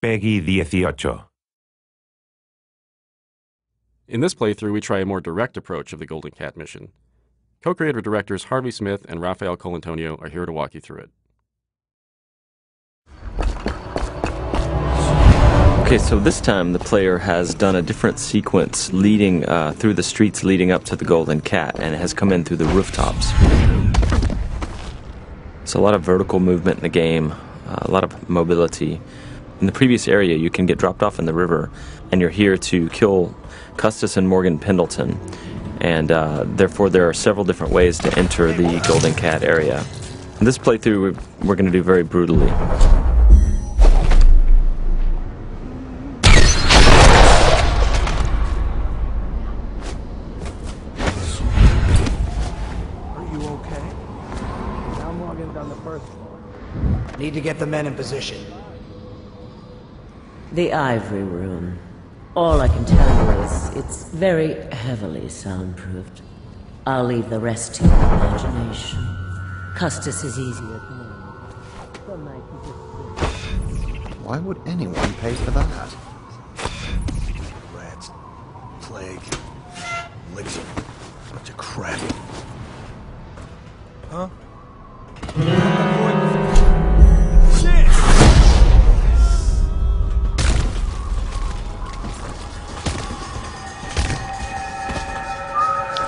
Peggy 18. In this playthrough, we try a more direct approach of the Golden Cat mission. Co-creator directors Harvey Smith and Rafael Colantonio are here to walk you through it. Okay, so this time the player has done a different sequence leading through the streets leading up to the Golden Cat, and it has come in through the rooftops. It's a lot of vertical movement in the game, a lot of mobility. In the previous area, you can get dropped off in the river, and you're here to kill Custis and Morgan Pendleton, and therefore there are several different ways to enter the Golden Cat area. In this playthrough, we're going to do very brutally. Need to get the men in position. The Ivory Room. All I can tell you is it's very heavily soundproofed. I'll leave the rest to your imagination. Custis is easier at the moment. Some night you just... Why would anyone pay for that? Rats, plague, elixir, bunch of crap. Huh?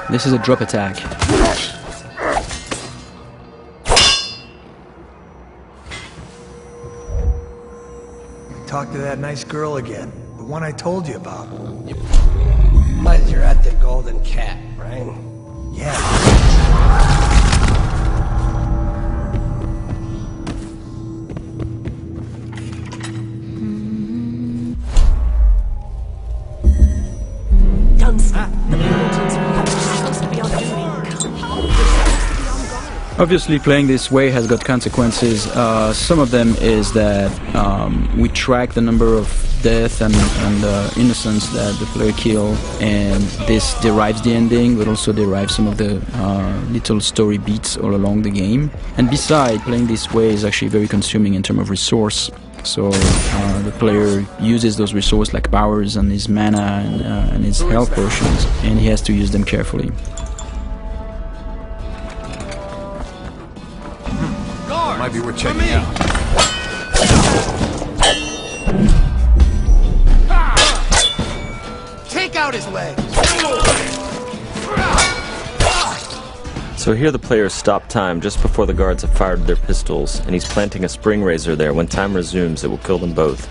This is a drop attack. Talk to that nice girl again. The one I told you about. But you're at the Golden Cat, right? Yeah. Obviously, playing this way has got consequences. Some of them is that we track the number of death and innocents that the player kill, and this derives the ending, but also derives some of the little story beats all along the game. And besides, playing this way is actually very consuming in terms of resource. So the player uses those resources like powers and his mana and his health potions, and he has to use them carefully. Might be worth checking out. Take out his legs. So here the player stopped time just before the guards have fired their pistols, and he's planting a spring razor there. When time resumes, it will kill them both.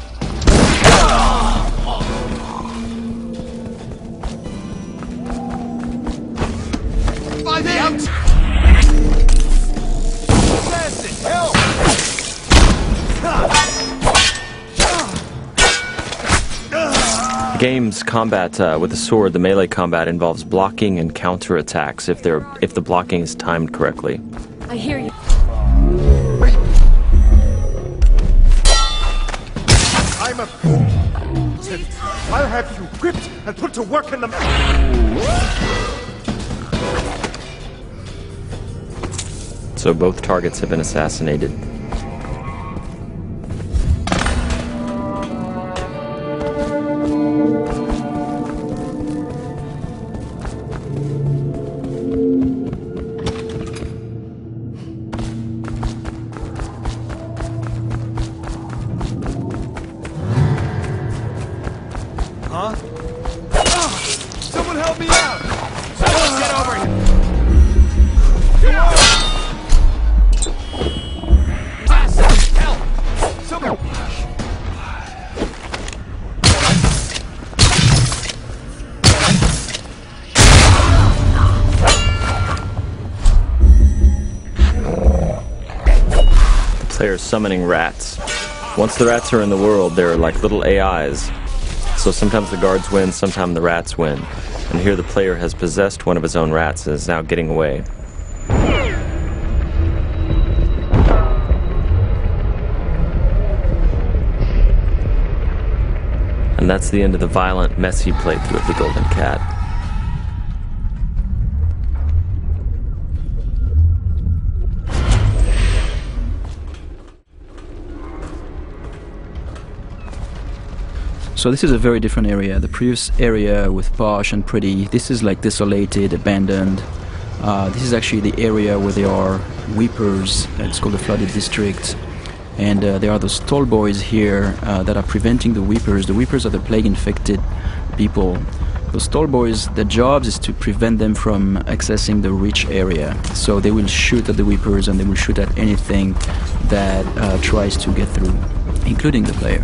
The game's combat with the sword, the melee combat, involves blocking and counterattacks if the blocking is timed correctly. I hear you. I'm a fool. I'll have you whipped and put to work in the... So both targets have been assassinated. Huh? Someone help me out! Someone get over here! Help! Someone... The player's summoning rats. Once the rats are in the world, they're like little AIs. So sometimes the guards win, sometimes the rats win. And here the player has possessed one of his own rats and is now getting away. And that's the end of the violent, messy playthrough of the Golden Cat. So this is a very different area. The previous area with posh and pretty, this is like desolated, abandoned. This is actually the area where there are weepers. It's called the flooded district. And there are those tallboys here that are preventing the weepers. The weepers are the plague-infected people. Those tallboys, their jobs is to prevent them from accessing the rich area. So they will shoot at the weepers and they will shoot at anything that tries to get through, including the player.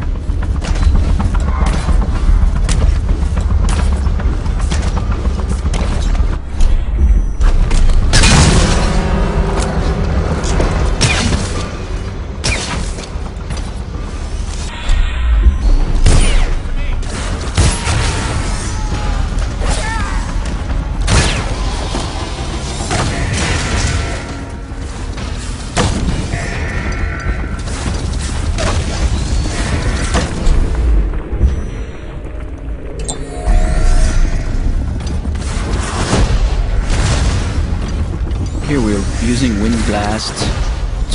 Here we're using wind blast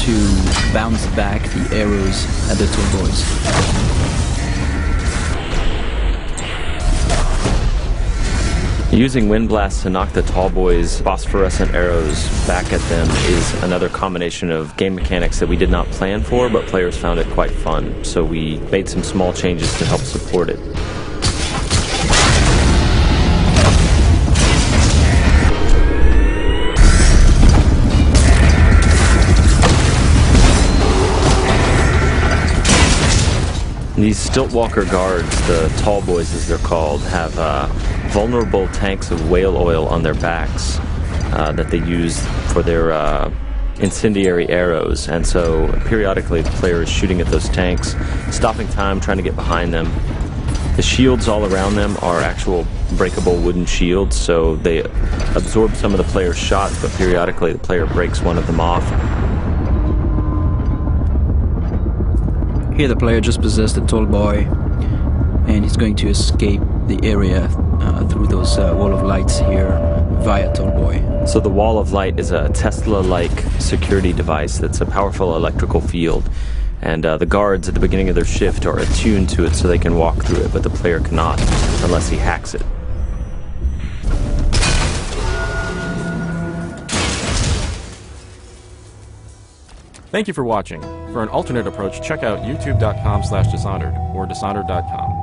to bounce back the arrows at the tallboys. Using wind blasts to knock the tallboys' phosphorescent arrows back at them is another combination of game mechanics that we did not plan for, but players found it quite fun. So we made some small changes to help support it. These Stiltwalker guards, the tallboys as they're called, have vulnerable tanks of whale oil on their backs that they use for their incendiary arrows. And so periodically the player is shooting at those tanks, stopping time, trying to get behind them. The shields all around them are actual breakable wooden shields, so they absorb some of the player's shots, but periodically the player breaks one of them off. Here the player just possessed a tallboy and he's going to escape the area through those wall of lights here via tallboy. So the wall of light is a Tesla-like security device that's a powerful electrical field. And the guards at the beginning of their shift are attuned to it so they can walk through it, but the player cannot unless he hacks it. Thank you for watching. For an alternate approach, check out youtube.com/Dishonored or Dishonored.com.